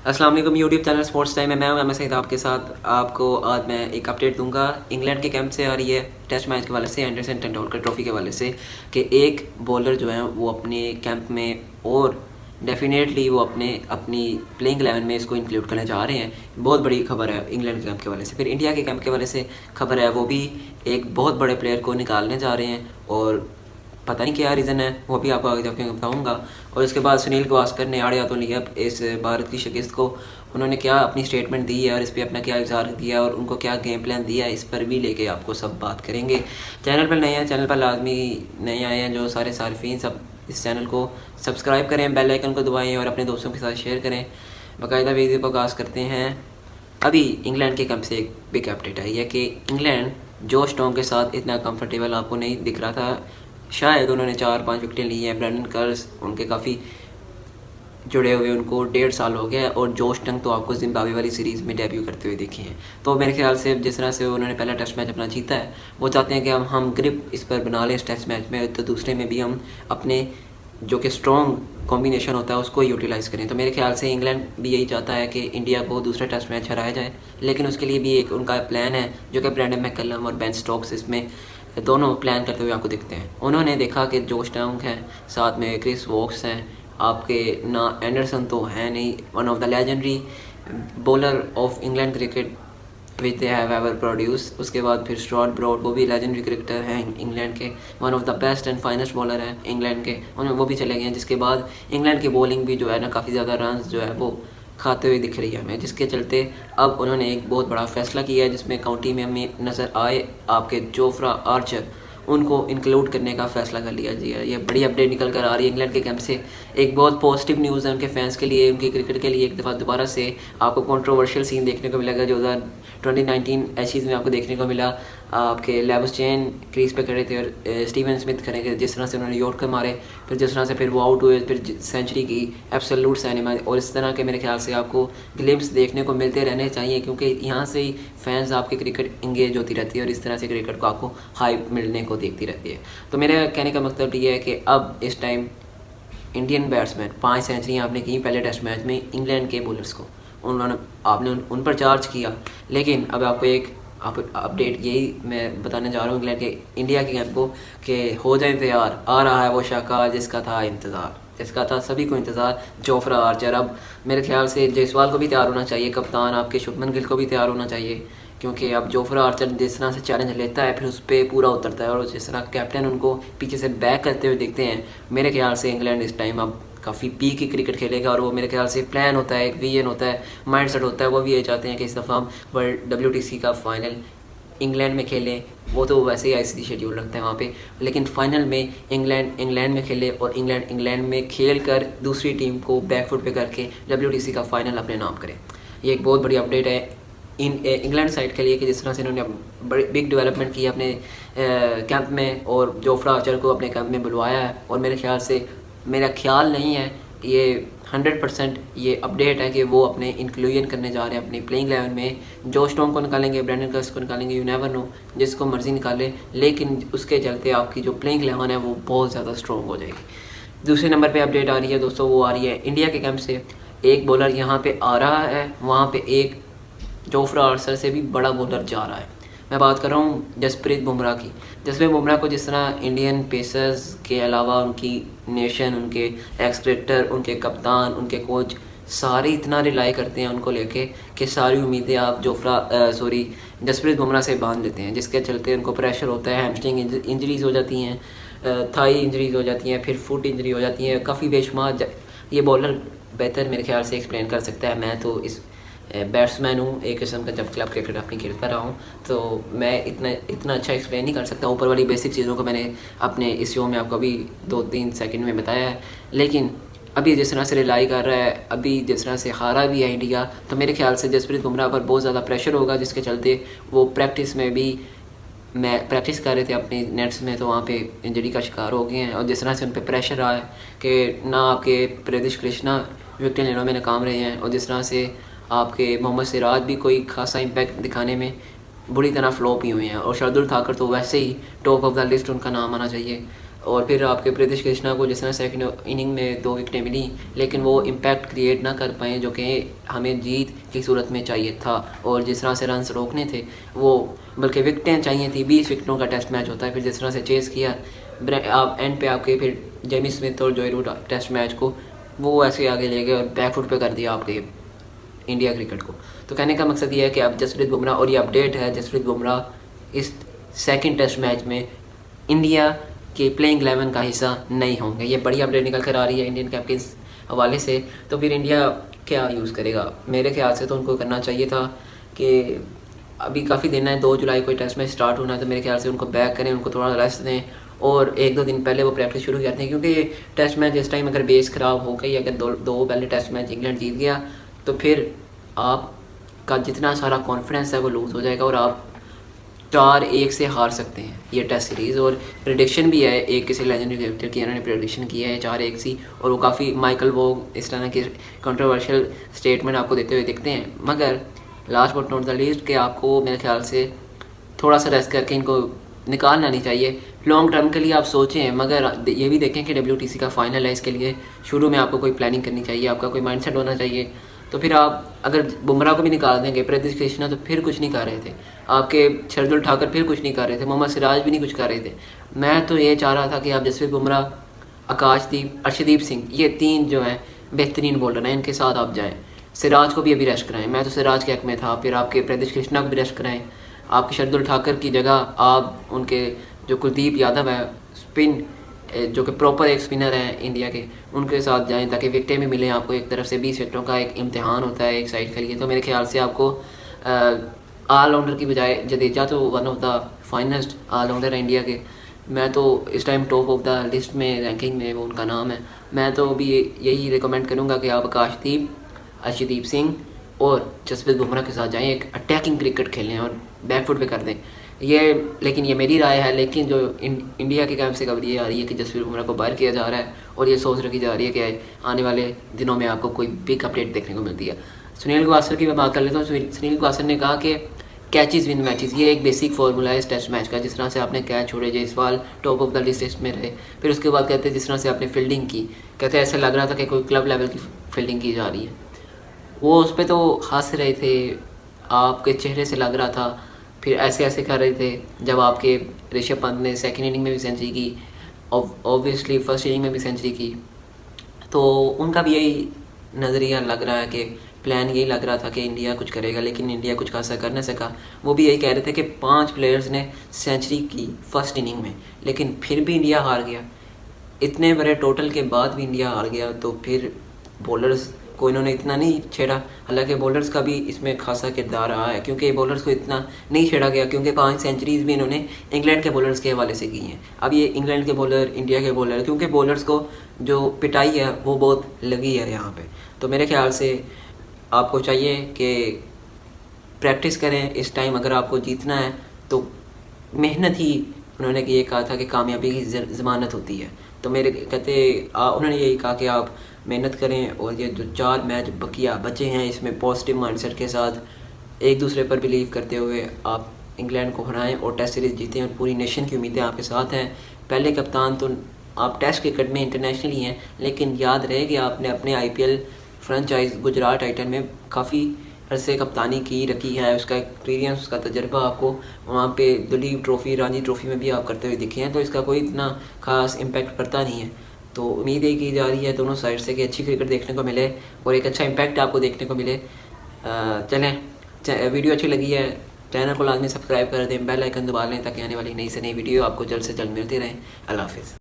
अस्सलाम वालेकुम YouTube channel sports time में मैं हूं सईद आपके साथ। आपको आज मैं एक अपडेट दूंगा इंग्लैंड के कैंप से आ रही है टेस्ट मैच के वाले से, एंडरसन टेंडुलकर ट्रॉफी के वाले से, कि एक बॉलर जो है वो अपने कैंप में और डेफिनेटली वो अपनी प्लेइंग 11 में इसको इंक्लूड करने जा रहे हैं। बहुत बड़ी खबर है इंग्लैंड के कैंप के वाले से। फिर इंडिया के कैंप के वाले से खबर है, वो भी एक बहुत बड़े प्लेयर को निकालने जा रहे हैं और पता नहीं क्या रीज़न है, वो भी आपको आगे जाके बताऊंगा। और उसके बाद सुनील गावस्कर ने आड़े हाथों लिया इस भारत की शिकस्त को। उन्होंने क्या अपनी स्टेटमेंट दी है और इस पर अपना क्या इज़हार दिया और उनको क्या गेम प्लान दिया है, इस पर भी लेके आपको सब बात करेंगे। चैनल पर नए हैं, चैनल पर लाजमी नए आए हैं जो सारे सार्फिन, सब इस चैनल को सब्सक्राइब करें, बेल आइकन को दबाएँ और अपने दोस्तों के साथ शेयर करें। बाकायदा वीडियो को आगाज़ करते हैं। अभी इंग्लैंड के कैंप से एक बिग अपडेट आई है कि इंग्लैंड जोश टोंग के साथ इतना कंफर्टेबल आपको नहीं दिख रहा था। शायद उन्होंने 4-5 विकेटें ली हैं। ब्रेंडन कर्स उनके काफ़ी जुड़े हुए, उनको 1.5 साल हो गया है। और जोश टंग तो आपको जिम्बाब्वे वाली सीरीज़ में डेब्यू करते हुए देखे हैं। तो मेरे ख्याल से जिस तरह से उन्होंने पहला टेस्ट मैच अपना जीता है, वो चाहते हैं कि हम ग्रिप इस पर बना लें इस टेस्ट मैच में, तो दूसरे में भी हम अपने जो कि स्ट्रॉन्ग कॉम्बिनेशन होता है उसको यूटिलाइज़ करें। तो मेरे ख्याल से इंग्लैंड भी यही चाहता है कि इंडिया को दूसरा टेस्ट मैच हराया जाए, लेकिन उसके लिए भी एक उनका प्लान है जो कि ब्रेंडन मैकलम और बेन स्टोक्स इसमें दोनों प्लान करते हुए आपको दिखते हैं। उन्होंने देखा कि जोश टंग हैं, साथ में क्रिस वोक्स हैं, आपके ना एंडरसन तो है नहीं, one of the legendary bowler of England cricket which they have ever produce. उसके बाद फिर स्टुअर्ट ब्रॉड, वो भी लेजेंडरी क्रिकेटर हैं इंग्लैंड के, one of the best and finest bowler हैं इंग्लैंड के, उन्हें वो भी चले गए हैं। जिसके बाद इंग्लैंड की बॉलिंग भी जो है ना काफ़ी ज़्यादा रन जो है वो खाते हुए दिख रही है हमें, जिसके चलते अब उन्होंने एक बहुत बड़ा फैसला किया है जिसमें काउंटी में हमें नज़र आए आपके जोफ्रा आर्चर, उनको इंक्लूड करने का फैसला कर लिया गया। ये बड़ी अपडेट निकल कर आ रही है इंग्लैंड के कैंप से। एक बहुत पॉजिटिव न्यूज़ है उनके फैंस के लिए, उनकी क्रिकेट के लिए। एक दफ़ा दोबारा से आपको कंट्रोवर्शियल सीन देखने को मिलेगा जो 2019 एशेज़ में आपको देखने को मिला। आपके लेबस्टेन क्रीज पे खड़े थे और स्टीवन स्मिथ खड़े थे, जिस तरह से उन्होंने यॉर्कर मारे, फिर जिस तरह से फिर वो आउट हुए, फिर सेंचुरी की, एब्सोल्यूट सिनेमा। और इस तरह के मेरे ख्याल से आपको ग्लिम्स देखने को मिलते रहने चाहिए, क्योंकि यहाँ से ही फैंस आपके क्रिकेट इंगेज होती रहती है और इस तरह से क्रिकेट को आपको हाइप मिलने को देखती रहती है। तो मेरे कहने का मतलब ये है कि अब इस टाइम इंडियन बैट्समैन 5 सेंचुरियाँ आपने की पहले टेस्ट मैच में इंग्लैंड के बॉलर्स को, आपने उन पर चार्ज किया। लेकिन अब आपको एक अपडेट यही मैं बताने जा रहा हूँ इंग्लैंड के इंडिया के कैंप को कि हो जाए तैयार, आ रहा है वो शाहकार जिसका था इंतज़ार, जिसका था सभी को इंतज़ार, जोफ्रा आर्चर। अब मेरे ख्याल से जायसवाल को भी तैयार होना चाहिए, कप्तान आपके शुभमन गिल को भी तैयार होना चाहिए, क्योंकि अब जोफ्रा आर्चर जिस तरह से चैलेंज लेता है फिर उस पर पूरा उतरता है और जिस तरह कैप्टन उनको पीछे से बैक करते हुए दिखते हैं, मेरे ख्याल से इंग्लैंड इस टाइम अब काफ़ी पीक की क्रिकेट खेलेगा। और वो मेरे ख्याल से प्लान होता है, एक विजन होता है, माइंडसेट होता है। वो भी ये चाहते हैं कि इस दफ़ा हम वर्ल्ड WTC का फाइनल इंग्लैंड में खेलें। वो तो वैसे ही ICC शेड्यूल रखते हैं वहाँ पे, लेकिन फाइनल में इंग्लैंड में खेले और इंग्लैंड में खेल कर दूसरी टीम को बैकफुट पे करके WTC का फाइनल अपने नाम करें। ये एक बहुत बड़ी अपडेट है इंग्लैंड साइड के लिए कि जिस तरह से इन्होंने बड़ी बिग डेवलपमेंट की अपने कैंप में और जोफ्रा आर्चर को अपने कैंप में बुलवाया है। और मेरा ख्याल नहीं है, ये 100% ये अपडेट है कि वो अपने इंक्लूजन करने जा रहे हैं अपनी प्लेइंग 11 में। जोश टोंग को निकालेंगे, ब्रेंडन कर्स को निकालेंगे, यू नेवर नो, जिसको मर्जी निकाले, लेकिन उसके चलते आपकी जो प्लेइंग 11 है वो बहुत ज़्यादा स्ट्रॉन्ग हो जाएगी। दूसरे नंबर पे अपडेट आ रही है दोस्तों, वो आ रही है इंडिया के कैंप से। एक बॉलर यहाँ पे आ रहा है, वहाँ पे एक जोफ्रा आर्चर से भी बड़ा बॉलर जा रहा है। मैं बात कर रहा हूँ जसप्रीत बुमराह की। जसप्रीत बुमराह को जिस तरह इंडियन पेसर्स के अलावा उनकी नेशन, उनके एक्स क्रिकेटर, उनके कप्तान, उनके कोच सारे इतना रिलाई करते हैं उनको लेके कि सारी उम्मीदें आप जसप्रीत बुमराह से बांध लेते हैं, जिसके चलते उनको प्रेशर होता है, हैमस्ट्रिंग इंजरीज़ हो जाती हैं, थाई इंजरीज़ हो जाती हैं, फिर फुट इंजरी हो जाती हैं, काफ़ी बेशुमार। ये बॉलर बेहतर मेरे ख्याल से एक्सप्लेन कर सकता है। मैं तो इस बैट्समैन हूँ एक किस्म का, जब क्लब क्रिकेट अपनी खेलता रहा हूँ, तो मैं इतना अच्छा एक्सप्लेन नहीं कर सकता। ऊपर वाली बेसिक चीज़ों को मैंने अपने इस शो में आपको अभी 2-3 सेकंड में बताया है। लेकिन अभी जिस तरह से रिलाई कर रहा है, अभी जिस तरह से हारा भी है इंडिया, तो मेरे ख्याल से जसप्रीत बुमराह पर बहुत ज़्यादा प्रेशर होगा, जिसके चलते वो प्रैक्टिस में भी, मैं प्रैक्टिस कर रहे थे अपने नेट्स में, तो वहाँ पे इंजरी का शिकार हो गए हैं। और जिस तरह से उन पर प्रेशर आया कि ना आपके प्रदेश कृष्णा विकेट लेने में नाकाम रहे हैं, और जिस तरह से आपके मोहम्मद सिराज भी कोई खासा इम्पैक्ट दिखाने में बुरी तरह फ्लॉप ही हुए हैं, और शार्दुल ठाकुर तो वैसे ही टॉप ऑफ द लिस्ट उनका नाम आना चाहिए। और फिर आपके प्रीतिश कृष्णा को जिस तरह सेकंड इनिंग में 2 विकेटें मिली, लेकिन वो इम्पैक्ट क्रिएट ना कर पाए जो कि हमें जीत की सूरत में चाहिए था। और जिस तरह से रन्स रोकने थे वो, बल्कि विकेटें चाहिए थी, 20 विकेटों का टेस्ट मैच होता है। फिर जिस तरह से चेज़ किया आप एंड पे आपके, फिर जेमी स्मिथ और जॉय रूट टेस्ट मैच को वो ऐसे आगे ले गए और बैकफुट पे कर दिया आपके इंडिया क्रिकेट को। तो कहने का मकसद ये है कि अब जसप्रीत बुमराह, और ये अपडेट है, जसप्रीत बुमराह इस सेकंड टेस्ट मैच में इंडिया के प्लेइंग 11 का हिस्सा नहीं होंगे। ये बड़ी अपडेट निकल कर आ रही है इंडियन कैंप के हवाले से। तो फिर इंडिया क्या यूज़ करेगा? मेरे ख्याल से तो उनको करना चाहिए था कि अभी काफ़ी दिन है, 2 जुलाई को टेस्ट मैच स्टार्ट होना है, तो मेरे ख्याल से उनको बैक करें, उनको थोड़ा रेस्ट दें और 1-2 दिन पहले वो प्रैक्टिस शुरू करते हैं। क्योंकि ये टेस्ट मैच इस टाइम अगर बेस ख़राब हो गई, अगर दो पहले टेस्ट मैच इंग्लैंड जीत गया तो फिर आपका जितना सारा कॉन्फिडेंस है वो लूज़ हो जाएगा और आप 4-1 से हार सकते हैं ये टेस्ट सीरीज़। और प्रेडिक्शन भी है, एक किसी लेजेंडरी क्रिकेटर की उन्होंने प्रेडिक्शन किया है 4-1 सी, और वो काफ़ी माइकल वोग इस तरह के कंट्रोवर्शियल स्टेटमेंट आपको देते हुए दिखते हैं। मगर last but not the least कि आपको मेरे ख्याल से थोड़ा सा रेस्ट करके इनको निकालना नहीं चाहिए। लॉन्ग टर्म के लिए आप सोचें, मगर ये भी देखें कि WTC का फाइनल है, इसके लिए शुरू में आपको कोई प्लानिंग करनी चाहिए, आपका कोई माइंडसेट होना चाहिए। तो फिर आप अगर बुमराह को भी निकाल देंगे, प्रीतिश कृष्णा तो फिर कुछ नहीं कर रहे थे, आपके शार्दुल ठाकुर फिर कुछ नहीं कर रहे थे, मोहम्मद सिराज भी नहीं कुछ कर रहे थे। मैं तो ये चाह रहा था कि आप जसप्रीत बुमराह, आकाशदीप, अर्शदीप सिंह, ये 3 जो हैं बेहतरीन बॉलर हैं, इनके साथ आप जाएँ। सिराज को भी अभी रेस्ट कराएं, मैं तो सिराज के हक में था। फिर आपके प्रीतिश कृष्णा को भी रेस्ट कराएं, आपके शार्दुल ठाकुर की जगह आप उनके जो कुलदीप यादव है स्पिन, जो कि प्रॉपर एक स्पिनर हैं इंडिया के, उनके साथ जाएं ताकि विकेटें भी मिलें आपको। एक तरफ से 20 विकेटों का एक इम्तिहान होता है एक साइड के लिए। तो मेरे ख्याल से आपको ऑलराउंडर की बजाय जडेजा तो one of the finest allrounder है इंडिया के। मैं तो इस time top of the list में, रैंकिंग में वो उनका नाम है। मैं तो अभी यही रिकमेंड करूँगा कि आप आकाशदीप, अर्शदीप सिंह और जसप्रीत बुमराह के साथ जाएं, एक अटैकिंग क्रिकेट खेलें और बैकफुट पे कर दें ये। लेकिन ये मेरी राय है, लेकिन जो इंडिया के कैंप से खबर ये आ रही है कि जसप्रीत बुमराह को बाहर किया जा रहा है और ये सोच रखी जा रही है कि आने वाले दिनों में आपको कोई बिग अपडेट देखने को मिलती है। सुनील गावस्कर की मैं बात कर लेता हूँ। सुनील गावस्कर ने कहा कि कैचेस विन मैचेस, ये एक बेसिक फार्मूला है इस टेस्ट मैच का। जिस तरह से आपने कैच छोड़े, Jaiswal top of the list में रहे, फिर उसके बाद कहते हैं जिस तरह से आपने फील्डिंग की, कहते हैं ऐसा लग रहा था कि कोई क्लब लेवल की फील्डिंग की जा रही है। वो उस पर तो हंस रहे थे, आपके चेहरे से लग रहा था, फिर ऐसे ऐसे कर रहे थे। जब आपके ऋषभ पंत ने सेकंड इनिंग में भी सेंचुरी की, ऑब्वियसली फर्स्ट इनिंग में भी सेंचुरी की, तो उनका भी यही नज़रिया लग रहा है कि प्लान यही लग रहा था कि इंडिया कुछ करेगा, लेकिन इंडिया कुछ खासा कर नहीं सका। वो भी यही कह रहे थे कि 5 प्लेयर्स ने सेंचुरी की फर्स्ट इनिंग में, लेकिन फिर भी इंडिया हार गया। इतने बड़े टोटल के बाद भी इंडिया हार गया, तो फिर बॉलर्स को इन्होंने इतना नहीं छेड़ा। हालांकि बॉलर्स का भी इसमें खासा किरदार रहा है, क्योंकि बॉलर्स को इतना नहीं छेड़ा गया, क्योंकि 5 सेंचुरीज भी इन्होंने इंग्लैंड के बॉलर्स के हवाले से की हैं। अब ये इंग्लैंड के बॉलर, इंडिया के बॉलर, क्योंकि बॉलर्स को जो पिटाई है वो बहुत लगी है यहाँ पे। तो मेरे ख्याल से आपको चाहिए कि प्रैक्टिस करें इस टाइम। अगर आपको जीतना है तो मेहनत ही, उन्होंने ये कहा था कि कामयाबी की ज़मानत होती है। तो मेरे उन्होंने यही कहा कि आप मेहनत करें और ये जो 4 मैच बचे हैं इसमें पॉजिटिव माइंडसेट के साथ एक दूसरे पर बिलीव करते हुए आप इंग्लैंड को हराएं और टेस्ट सीरीज़ जीतें। और पूरी नेशन की उम्मीदें आपके साथ हैं। पहले कप्तान तो आप टेस्ट क्रिकेट में इंटरनेशनल ही हैं, लेकिन याद रहे कि आपने अपने IPL फ्रेंचाइज गुजरात टाइटन में काफ़ी अरसे कप्तानी की रखी है। उसका एक्सपीरियंस, उसका तजर्बा आपको वहाँ पे दुलीप ट्रॉफ़ी, रणजी ट्रॉफ़ी में भी आप करते हुए दिखे हैं, तो इसका कोई इतना ख़ास इम्पैक्ट पड़ता नहीं है। तो उम्मीद है की जा रही है दोनों साइड से कि अच्छी क्रिकेट देखने को मिले और एक अच्छा इम्पैक्ट आपको देखने को मिले। चलें, वीडियो अच्छी लगी है, चैनल को लाजमी सब्सक्राइब कर दें, बेल आइकन दबा लें ताकि आने वाली नई से नई वीडियो आपको जल्द से जल्द मिलती रहें। अल्लाह हाफ़िज़।